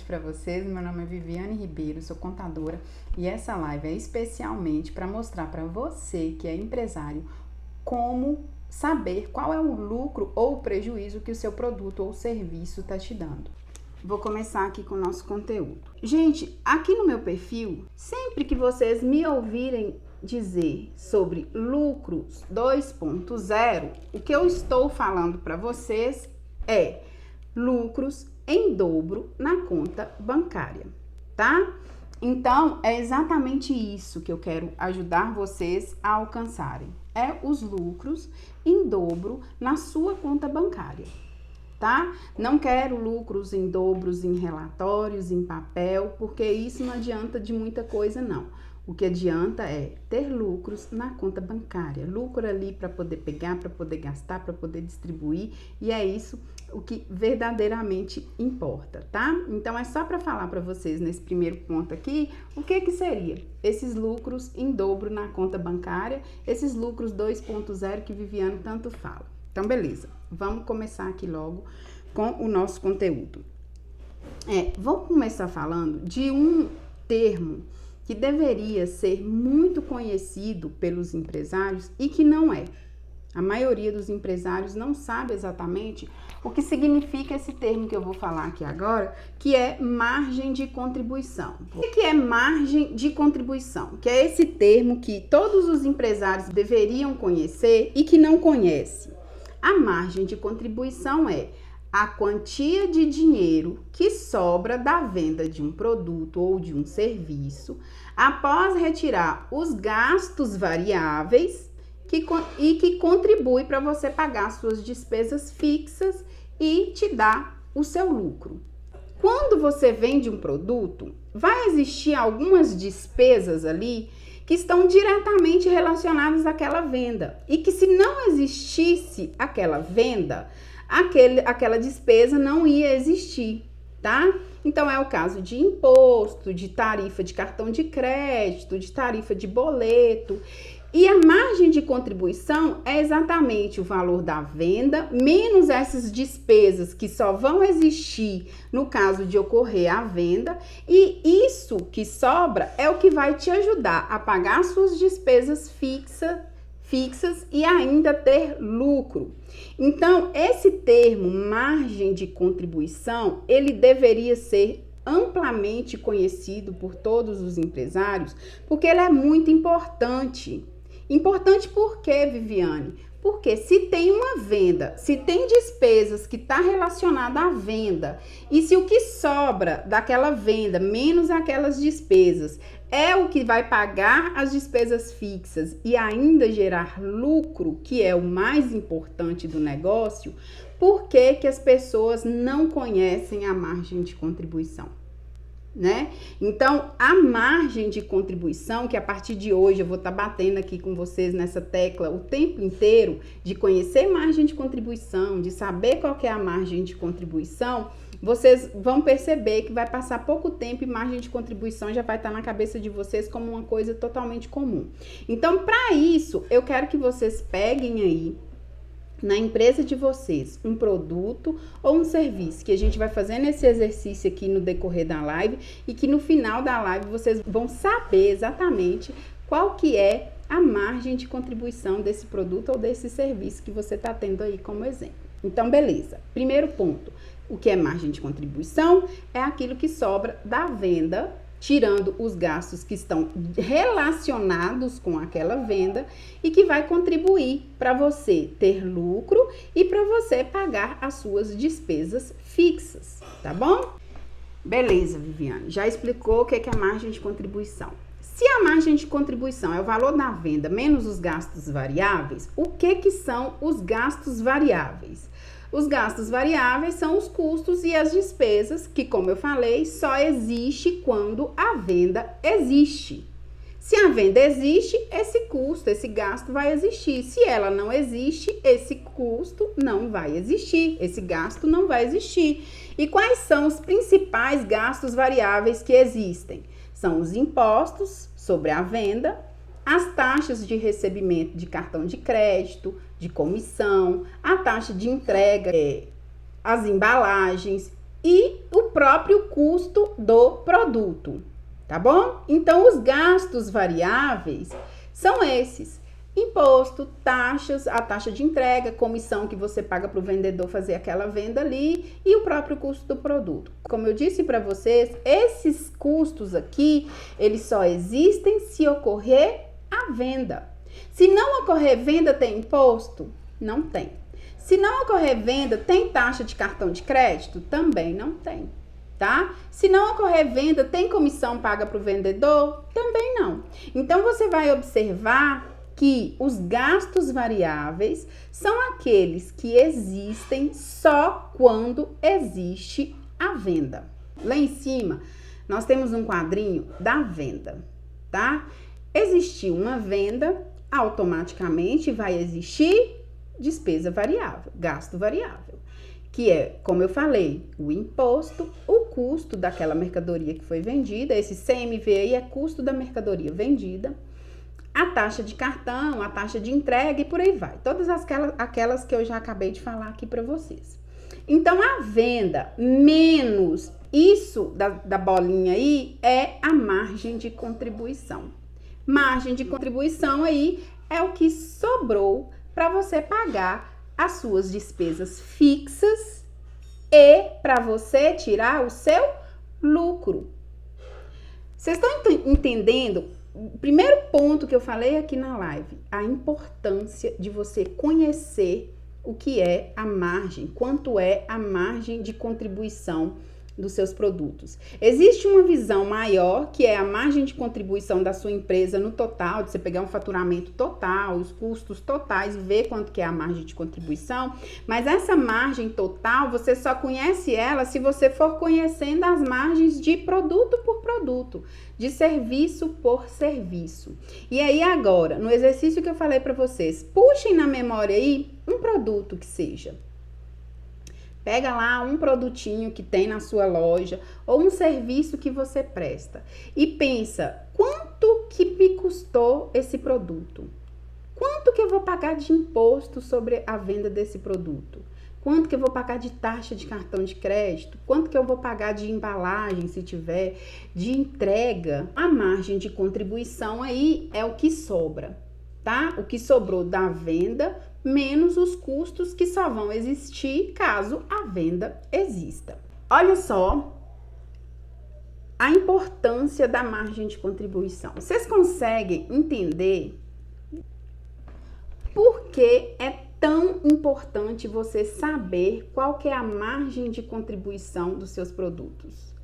para vocês. Meu nome é Viviane Ribeiro, sou contadora e essa live é especialmente para mostrar para você que é empresário como saber qual é o lucro ou o prejuízo que o seu produto ou serviço está te dando. Vou começar aqui com o nosso conteúdo. Gente, aqui no meu perfil, sempre que vocês me ouvirem dizer sobre lucros 2.0, o que eu estou falando para vocês é lucros em dobro na conta bancária, tá? Então, é exatamente isso que eu quero ajudar vocês a alcançarem. É os lucros em dobro na sua conta bancária, tá? Não quero lucros em dobros em relatórios, em papel, porque isso não adianta de muita coisa, não. O que adianta é ter lucros na conta bancária, lucro ali para poder pegar, para poder gastar, para poder distribuir, e é isso o que verdadeiramente importa, tá? Então é só para falar para vocês nesse primeiro ponto aqui, o que seria esses lucros em dobro na conta bancária, esses lucros 2.0 que Viviane tanto fala. Então beleza, vamos começar aqui logo com o nosso conteúdo. Vamos começar falando de um termo que deveria ser muito conhecido pelos empresários e que não é. A maioria dos empresários não sabe exatamente o que significa esse termo que eu vou falar aqui agora, que é margem de contribuição. O que é margem de contribuição? Que é esse termo que todos os empresários deveriam conhecer e que não conhecem. A margem de contribuição é a quantia de dinheiro que sobra da venda de um produto ou de um serviço após retirar os gastos variáveis e que contribui para você pagar suas despesas fixas e te dar o seu lucro. Quando você vende um produto, vai existir algumas despesas ali que estão diretamente relacionadas àquela venda e que se não existisse aquela venda, aquela despesa não ia existir, tá? Então, é o caso de imposto, de tarifa de cartão de crédito, de tarifa de boleto. E a margem de contribuição é exatamente o valor da venda, menos essas despesas que só vão existir no caso de ocorrer a venda. E isso que sobra é o que vai te ajudar a pagar suas despesas fixas e ainda ter lucro. Então, esse termo margem de contribuição, ele deveria ser amplamente conhecido por todos os empresários, porque ele é muito importante. Importante por quê, Viviane? Porque se tem uma venda, se tem despesas que está relacionada à venda e se o que sobra daquela venda, menos aquelas despesas, é o que vai pagar as despesas fixas e ainda gerar lucro, que é o mais importante do negócio, por que que as pessoas não conhecem a margem de contribuição? Né? Então, a margem de contribuição, que a partir de hoje eu vou estar batendo aqui com vocês nessa tecla o tempo inteiro, de conhecer margem de contribuição, de saber qual que é a margem de contribuição, vocês vão perceber que vai passar pouco tempo e margem de contribuição já vai estar na cabeça de vocês como uma coisa totalmente comum. Então, para isso, eu quero que vocês peguem aí na empresa de vocês um produto ou um serviço que a gente vai fazendo esse exercício aqui no decorrer da live e que no final da live vocês vão saber exatamente qual que é a margem de contribuição desse produto ou desse serviço que você está tendo aí como exemplo. Então, beleza. Primeiro ponto, o que é margem de contribuição? É aquilo que sobra da venda, tirando os gastos que estão relacionados com aquela venda e que vai contribuir para você ter lucro e para você pagar as suas despesas fixas, tá bom? Beleza, Viviane, já explicou o que é a margem de contribuição. Se a margem de contribuição é o valor da venda menos os gastos variáveis, o que são os gastos variáveis? Os gastos variáveis são os custos e as despesas que, como eu falei, só existe quando a venda existe. Se a venda existe, esse custo, esse gasto vai existir. Se ela não existe, esse custo não vai existir, esse gasto não vai existir. E quais são os principais gastos variáveis que existem? São os impostos sobre a venda, as taxas de recebimento de cartão de crédito, de comissão, a taxa de entrega, as embalagens e o próprio custo do produto, tá bom? Então, os gastos variáveis são esses: imposto, taxas, a taxa de entrega, comissão que você paga para o vendedor fazer aquela venda ali e o próprio custo do produto. Como eu disse para vocês, esses custos aqui, eles só existem se ocorrer a venda. Se não ocorrer venda, tem imposto? Não tem. Se não ocorrer venda, tem taxa de cartão de crédito? Também não tem, tá? Se não ocorrer venda, tem comissão paga para o vendedor? Também não. Então, você vai observar que os gastos variáveis são aqueles que existem só quando existe a venda. Lá em cima, nós temos um quadrinho da venda, tá? Existiu uma venda, automaticamente vai existir despesa variável, gasto variável, que é, como eu falei, o imposto, o custo daquela mercadoria que foi vendida, esse CMV aí é custo da mercadoria vendida, a taxa de cartão, a taxa de entrega e por aí vai. Todas aquelas que eu já acabei de falar aqui para vocês. Então, a venda menos isso da bolinha aí é a margem de contribuição. Margem de contribuição aí é o que sobrou para você pagar as suas despesas fixas e para você tirar o seu lucro. Vocês estão entendendo? O primeiro ponto que eu falei aqui na live, a importância de você conhecer o que é a margem, quanto é a margem de contribuição dos seus produtos. Existe uma visão maior, que é a margem de contribuição da sua empresa no total, de você pegar um faturamento total, os custos totais e ver quanto que é a margem de contribuição, mas essa margem total, você só conhece ela se você for conhecendo as margens de produto por produto, de serviço por serviço. E aí agora, no exercício que eu falei para vocês, puxem na memória aí um produto que seja. Pega lá um produtinho que tem na sua loja ou um serviço que você presta e pensa, quanto que me custou esse produto? Quanto que eu vou pagar de imposto sobre a venda desse produto? Quanto que eu vou pagar de taxa de cartão de crédito? Quanto que eu vou pagar de embalagem, se tiver, de entrega? A margem de contribuição aí é o que sobra, tá? O que sobrou da venda menos os custos que só vão existir caso a venda exista. Olha só a importância da margem de contribuição. Vocês conseguem entender por que é tão importante você saber qual que é a margem de contribuição dos seus produtos?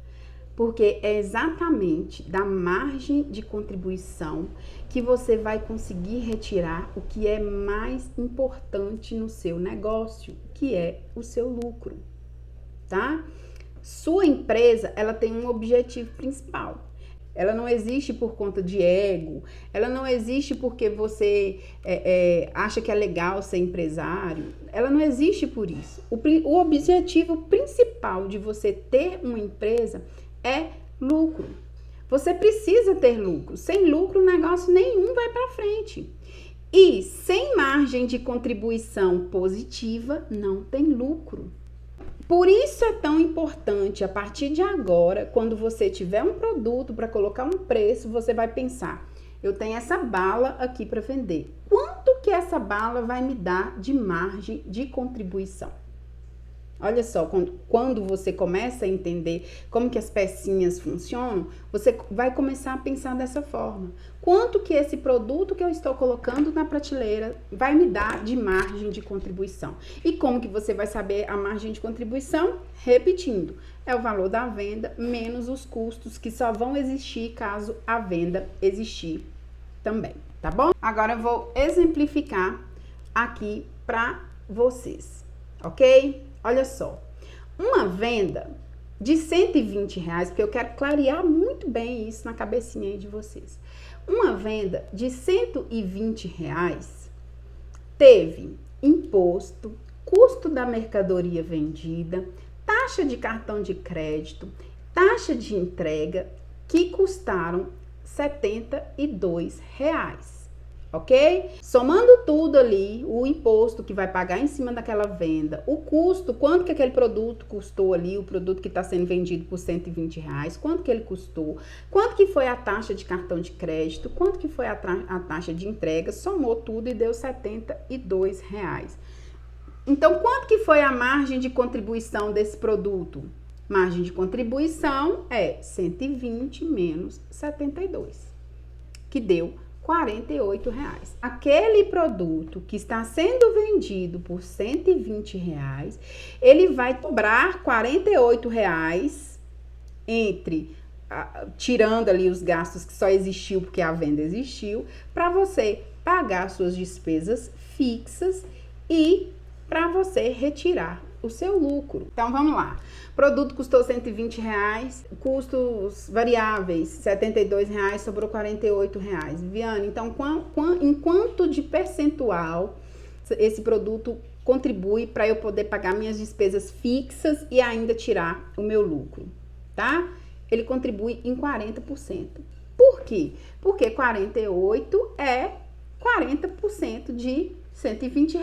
Porque é exatamente da margem de contribuição que você vai conseguir retirar o que é mais importante no seu negócio, que é o seu lucro, tá? Sua empresa, ela tem um objetivo principal. Ela não existe por conta de ego, ela não existe porque você acha que é legal ser empresário, ela não existe por isso. O objetivo principal de você ter uma empresa é lucro. Você precisa ter lucro. Sem lucro, negócio nenhum vai para frente. E sem margem de contribuição positiva, não tem lucro. Por isso é tão importante, a partir de agora, quando você tiver um produto para colocar um preço, você vai pensar, eu tenho essa bala aqui para vender. Quanto que essa bala vai me dar de margem de contribuição? Olha só, quando você começa a entender como que as pecinhas funcionam, você vai começar a pensar dessa forma. Quanto que esse produto que eu estou colocando na prateleira vai me dar de margem de contribuição? E como que você vai saber a margem de contribuição? Repetindo, é o valor da venda menos os custos que só vão existir caso a venda existir também, tá bom? Agora eu vou exemplificar aqui para vocês, ok? Olha só, uma venda de R$120, porque eu quero clarear muito bem isso na cabecinha aí de vocês. Uma venda de R$120 teve imposto, custo da mercadoria vendida, taxa de cartão de crédito, taxa de entrega, que custaram R$72. ok? Somando tudo ali, o imposto que vai pagar em cima daquela venda, o custo, quanto que aquele produto custou ali, o produto que está sendo vendido por R$ 120, quanto que ele custou, quanto que foi a taxa de cartão de crédito, quanto que foi a taxa de entrega, somou tudo e deu R$ 72. Então, quanto que foi a margem de contribuição desse produto? Margem de contribuição é 120 menos 72, que deu R$ 48. Aquele produto que está sendo vendido por R$ 120, ele vai cobrar R$ 48 tirando ali os gastos que só existiu porque a venda existiu, para você pagar suas despesas fixas e para você retirar o seu lucro. Então vamos lá. Produto custou R$ 120, custos variáveis R$ 72, sobrou R$ 48. Viane, então em quanto de percentual esse produto contribui para eu poder pagar minhas despesas fixas e ainda tirar o meu lucro, tá? Ele contribui em 40%. Por quê? Porque 48 é 40% de R$ 120.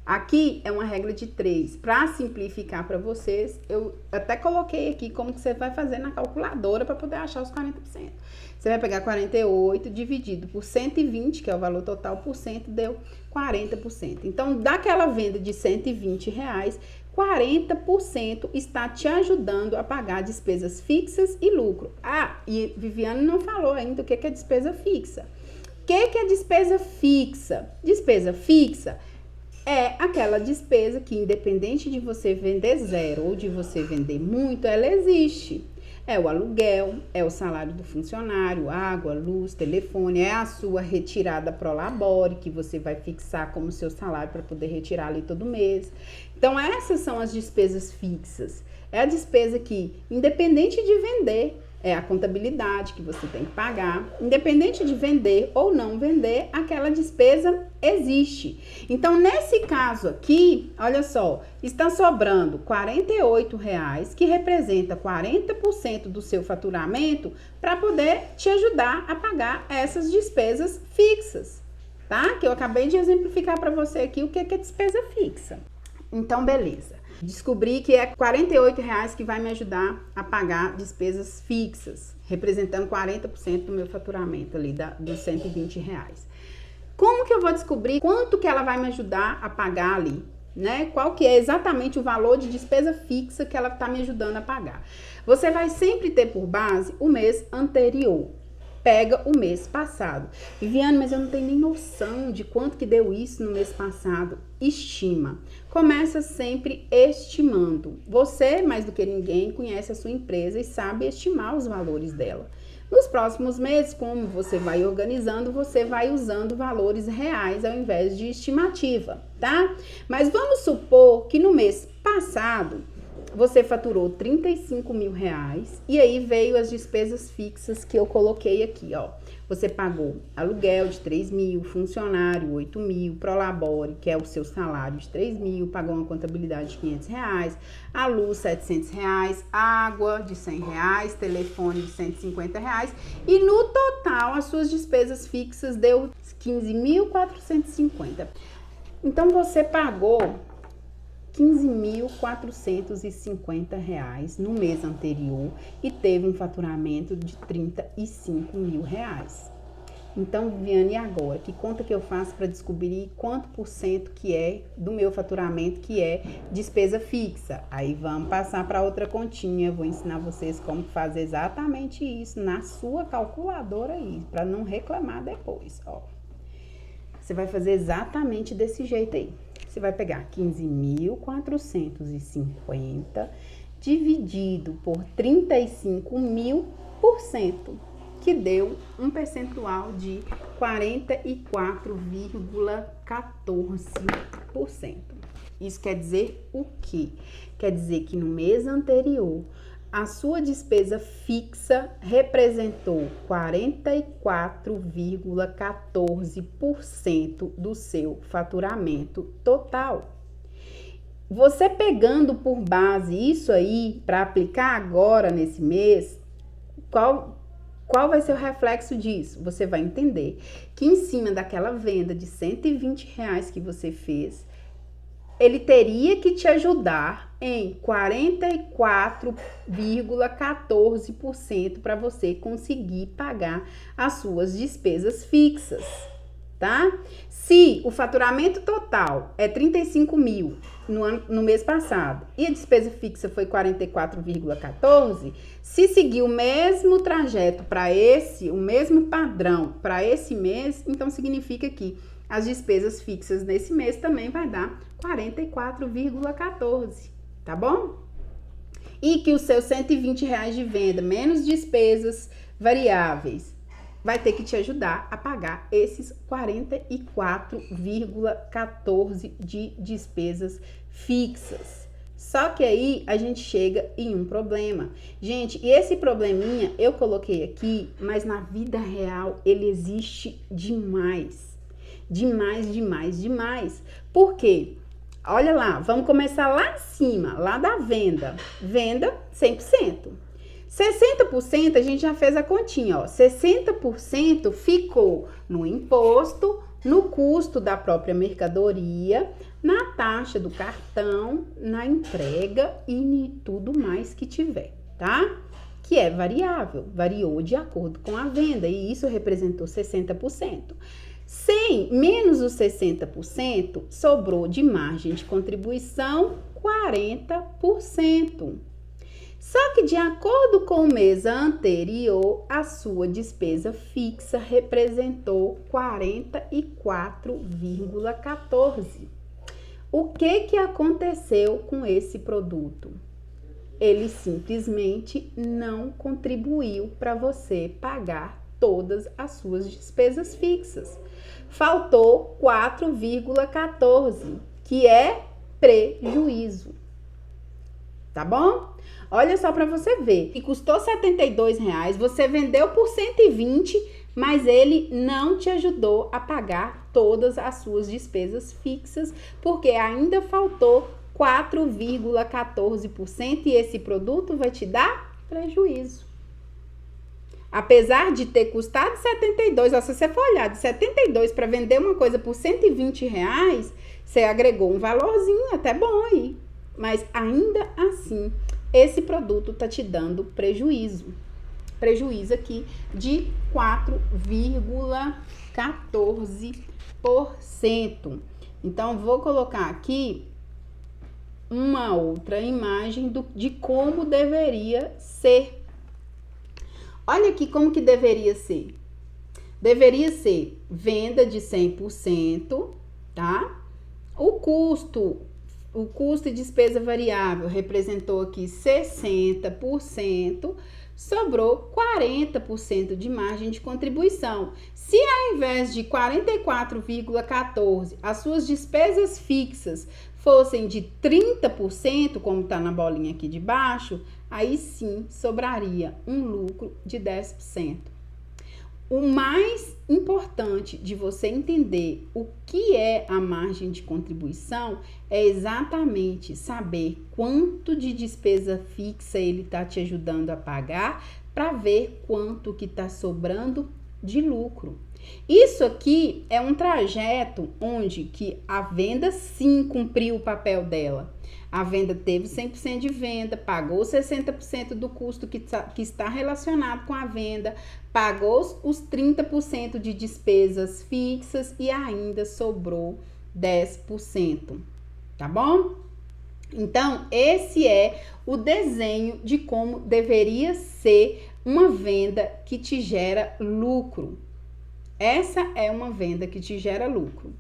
Aqui é uma regra de 3. Para simplificar para vocês, eu até coloquei aqui como que você vai fazer na calculadora para poder achar os 40%. Você vai pegar 48 dividido por 120, que é o valor total, por cento, deu 40%. Então, daquela venda de R$ 120, 40% está te ajudando a pagar despesas fixas e lucro. Ah, e Viviane não falou ainda o que é despesa fixa. O que é despesa fixa? Despesa fixa é aquela despesa que, independente de você vender zero ou de você vender muito, ela existe. É o aluguel, é o salário do funcionário, água, luz, telefone, é a sua retirada Prolabore, que você vai fixar como seu salário para poder retirar ali todo mês. Então, essas são as despesas fixas. É a despesa que, independente de vender, é a contabilidade que você tem que pagar. Independente de vender ou não vender, aquela despesa existe. Então, nesse caso aqui, olha só, está sobrando R$ 48, que representa 40% do seu faturamento, para poder te ajudar a pagar essas despesas fixas, tá? Que eu acabei de exemplificar para você aqui o que é despesa fixa. Então, beleza. Descobri que é R$ 48 que vai me ajudar a pagar despesas fixas, representando 40% do meu faturamento ali, dos R$ 120. Como que eu vou descobrir quanto que ela vai me ajudar a pagar ali, né? Qual que é exatamente o valor de despesa fixa que ela está me ajudando a pagar? Você vai sempre ter por base o mês anterior. Pega o mês passado. Viviane, mas eu não tenho nem noção de quanto que deu isso no mês passado. Estima. Começa sempre estimando. Você, mais do que ninguém, conhece a sua empresa e sabe estimar os valores dela. Nos próximos meses, como você vai organizando, você vai usando valores reais ao invés de estimativa, tá? Mas vamos supor que no mês passado você faturou R$ 35 mil e aí veio as despesas fixas que eu coloquei aqui, ó. Você pagou aluguel de 3 mil, funcionário 8 mil, Prolabore, que é o seu salário de 3 mil, pagou uma contabilidade de 500 reais, a luz 700 reais, água de 100 reais, telefone de 150 reais e no total as suas despesas fixas deu 15.450. Então você pagou R$ 15.450 no mês anterior e teve um faturamento de R$ 35 mil. Então, Viviane, e agora? Que conta que eu faço para descobrir quanto por cento que é do meu faturamento que é despesa fixa? Aí vamos passar para outra continha. Vou ensinar vocês como fazer exatamente isso na sua calculadora aí, para não reclamar depois, ó. Você vai fazer exatamente desse jeito aí. Você vai pegar 15.450 dividido por 35.000%, que deu um percentual de 44,14%. Isso quer dizer o quê? Quer dizer que no mês anterior, a sua despesa fixa representou 44,14% do seu faturamento total. Você pegando por base isso aí para aplicar agora nesse mês, qual Qual vai ser o reflexo disso? Você vai entender que em cima daquela venda de R$ 120 que você fez, ele teria que te ajudar em 44,14% para você conseguir pagar as suas despesas fixas, tá? Se o faturamento total é 35 mil no mês passado e a despesa fixa foi 44,14, se seguir o mesmo trajeto para o mesmo padrão para esse mês, então significa que as despesas fixas nesse mês também vai dar 44,14, tá bom? E que os seus R$ 120 de venda menos despesas variáveis vai ter que te ajudar a pagar esses 44,14 de despesas fixas. Só que aí a gente chega em um problema. Gente, e esse probleminha eu coloquei aqui, mas na vida real ele existe demais. Demais. Por quê? Olha lá, vamos começar lá em cima, lá da venda. Venda 100%. 60% a gente já fez a continha, ó. 60% ficou no imposto, no custo da própria mercadoria, na taxa do cartão, na entrega e em tudo mais que tiver, tá? Que é variável, variou de acordo com a venda e isso representou 60%. 100 menos os 60%, sobrou de margem de contribuição 40%. Só que de acordo com o mês anterior, a sua despesa fixa representou 44,14. O que aconteceu com esse produto? Ele simplesmente não contribuiu para você pagar todas as suas despesas fixas. Faltou 4,14, que é prejuízo. Tá bom? Olha só para você ver. E custou R$ 72, você vendeu por 120, mas ele não te ajudou a pagar todas as suas despesas fixas, porque ainda faltou 4,14% e esse produto vai te dar prejuízo. Apesar de ter custado 72, ó, se você for olhar de 72 para vender uma coisa por 120 reais, você agregou um valorzinho até bom aí. Mas ainda assim, esse produto tá te dando prejuízo. Prejuízo aqui de 4,14%. Então, vou colocar aqui uma outra imagem de como deveria ser. Olha aqui como que deveria ser. Deveria ser venda de 100%, tá? O custo e despesa variável representou aqui 60%, sobrou 40% de margem de contribuição. Se ao invés de 44,14, as suas despesas fixas fossem de 30%, como está na bolinha aqui de baixo, aí sim sobraria um lucro de 10%. O mais importante de você entender o que é a margem de contribuição é exatamente saber quanto de despesa fixa ele está te ajudando a pagar para ver quanto que está sobrando de lucro. Isso aqui é um trajeto onde que a venda sim cumpriu o papel dela. A venda teve 100% de venda, pagou 60% do custo que está relacionado com a venda, pagou os 30% de despesas fixas e ainda sobrou 10%, tá bom? Então, esse é o desenho de como deveria ser uma venda que te gera lucro. Essa é uma venda que te gera lucro.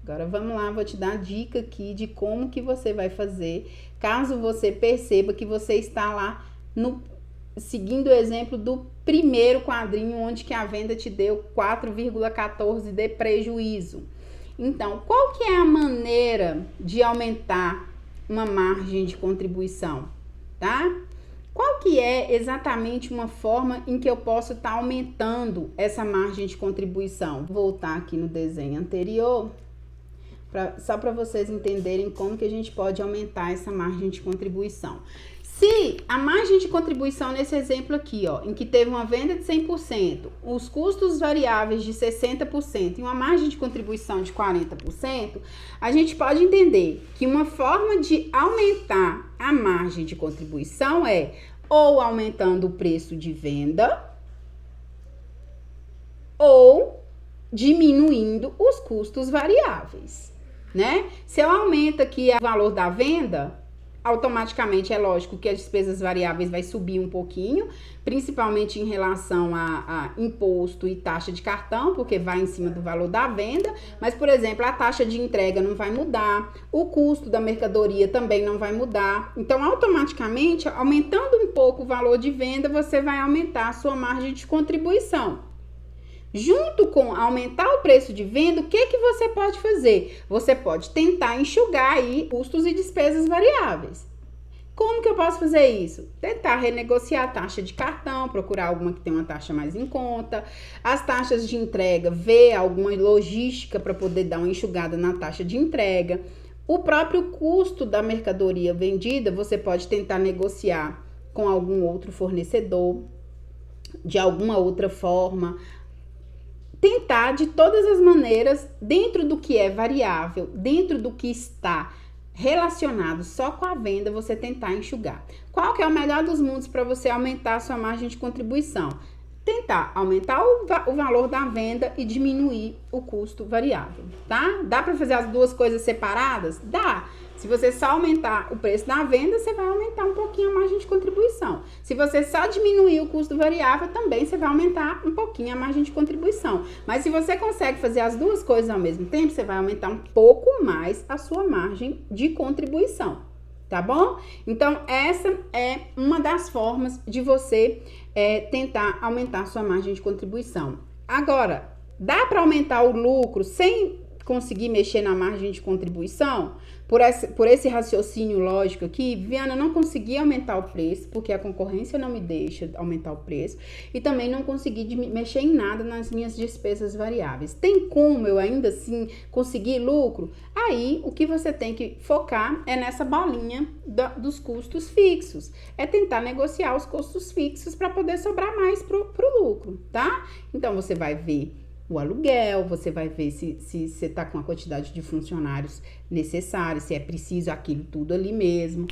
Agora vamos lá, vou te dar a dica aqui de como que você vai fazer, caso você perceba que você está lá seguindo o exemplo do primeiro quadrinho, onde que a venda te deu 4,14 de prejuízo. Então, qual que é a maneira de aumentar uma margem de contribuição, tá? Qual que é exatamente uma forma em que eu posso estar aumentando essa margem de contribuição? Vou voltar aqui no desenho anterior, só para vocês entenderem como que a gente pode aumentar essa margem de contribuição. Se a margem de contribuição nesse exemplo aqui, ó, em que teve uma venda de 100%, os custos variáveis de 60% e uma margem de contribuição de 40%, a gente pode entender que uma forma de aumentar a margem de contribuição é ou aumentando o preço de venda ou diminuindo os custos variáveis, né? Se eu aumento aqui o valor da venda, automaticamente é lógico que as despesas variáveis vai subir um pouquinho, principalmente em relação a imposto e taxa de cartão, porque vai em cima do valor da venda, mas, por exemplo, a taxa de entrega não vai mudar, o custo da mercadoria também não vai mudar. Então, automaticamente, aumentando um pouco o valor de venda, você vai aumentar a sua margem de contribuição. Junto com aumentar o preço de venda, o que você pode fazer? Você pode tentar enxugar aí custos e despesas variáveis. Como que eu posso fazer isso? Tentar renegociar a taxa de cartão, procurar alguma que tenha uma taxa mais em conta, as taxas de entrega, ver alguma logística para poder dar uma enxugada na taxa de entrega. O próprio custo da mercadoria vendida, você pode tentar negociar com algum outro fornecedor, de alguma outra forma. Tentar de todas as maneiras, dentro do que é variável, dentro do que está relacionado só com a venda, você tentar enxugar. Qual que é o melhor dos mundos para você aumentar a sua margem de contribuição? Tentar aumentar o valor da venda e diminuir o custo variável, tá? Dá para fazer as duas coisas separadas? Dá. Se você só aumentar o preço da venda, você vai aumentar um pouquinho a margem de contribuição. Se você só diminuir o custo variável, também você vai aumentar um pouquinho a margem de contribuição. Mas se você consegue fazer as duas coisas ao mesmo tempo, você vai aumentar um pouco mais a sua margem de contribuição, tá bom? Então, essa é uma das formas de você tentar aumentar a sua margem de contribuição. Agora, dá para aumentar o lucro sem conseguir mexer na margem de contribuição? Por esse raciocínio lógico aqui, Viviana, não consegui aumentar o preço, porque a concorrência não me deixa aumentar o preço, e também não consegui mexer em nada nas minhas despesas variáveis. Tem como eu ainda assim conseguir lucro? Aí, o que você tem que focar é nessa bolinha dos custos fixos. É tentar negociar os custos fixos para poder sobrar mais pro lucro, tá? Então, você vai ver o aluguel, você vai ver se você está com a quantidade de funcionários necessários, se é preciso aquilo tudo ali mesmo.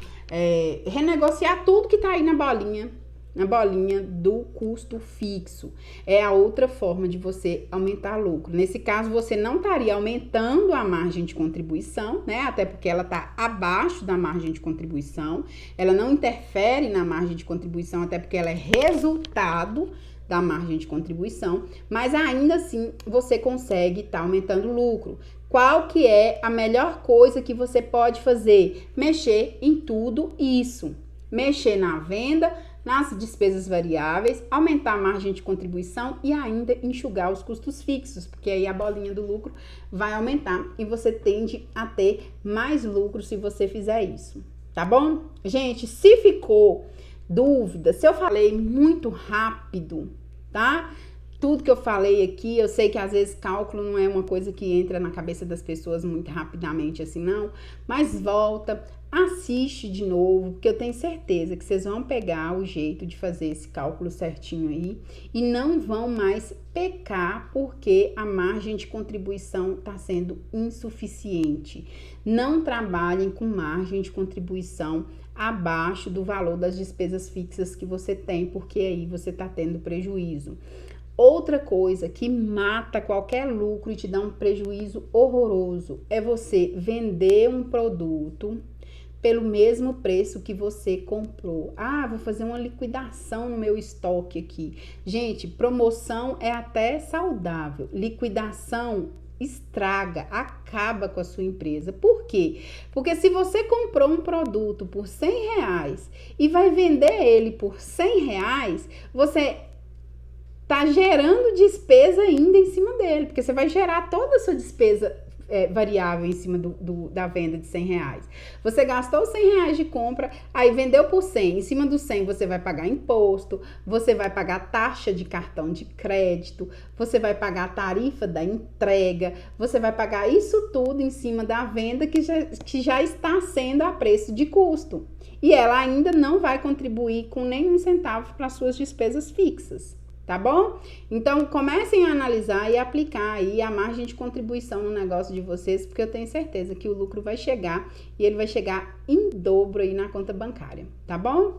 Renegociar tudo que está aí na bolinha do custo fixo. É a outra forma de você aumentar lucro. Nesse caso, você não estaria aumentando a margem de contribuição, né? Até porque ela está abaixo da margem de contribuição. Ela não interfere na margem de contribuição, até porque ela é resultado da margem de contribuição, mas ainda assim você consegue estar aumentando o lucro. Qual que é a melhor coisa que você pode fazer? Mexer em tudo isso. Mexer na venda, nas despesas variáveis, aumentar a margem de contribuição e ainda enxugar os custos fixos, porque aí a bolinha do lucro vai aumentar e você tende a ter mais lucro se você fizer isso, tá bom? Gente, se ficou dúvida, se eu falei muito rápido, tá? Tudo que eu falei aqui, eu sei que às vezes cálculo não é uma coisa que entra na cabeça das pessoas muito rapidamente assim, não, mas volta, assiste de novo, porque eu tenho certeza que vocês vão pegar o jeito de fazer esse cálculo certinho aí e não vão mais pecar porque a margem de contribuição está sendo insuficiente. Não trabalhem com margem de contribuição abaixo do valor das despesas fixas que você tem, porque aí você está tendo prejuízo. Outra coisa que mata qualquer lucro e te dá um prejuízo horroroso é você vender um produto pelo mesmo preço que você comprou. Ah, vou fazer uma liquidação no meu estoque aqui. Gente, promoção é até saudável. Liquidação estraga, acaba com a sua empresa. Por quê? Porque se você comprou um produto por R$100 e vai vender ele por R$100, você tá gerando despesa ainda em cima dele, porque você vai gerar toda a sua despesa variável em cima da venda de R$100. Você gastou R$100 de compra, aí vendeu por 100. Em cima do 100 você vai pagar imposto, você vai pagar taxa de cartão de crédito, você vai pagar a tarifa da entrega, você vai pagar isso tudo em cima da venda que já está sendo a preço de custo. E ela ainda não vai contribuir com nenhum centavo para suas despesas fixas. Tá bom? Então, comecem a analisar e aplicar aí a margem de contribuição no negócio de vocês, porque eu tenho certeza que o lucro vai chegar e ele vai chegar em dobro aí na conta bancária, tá bom?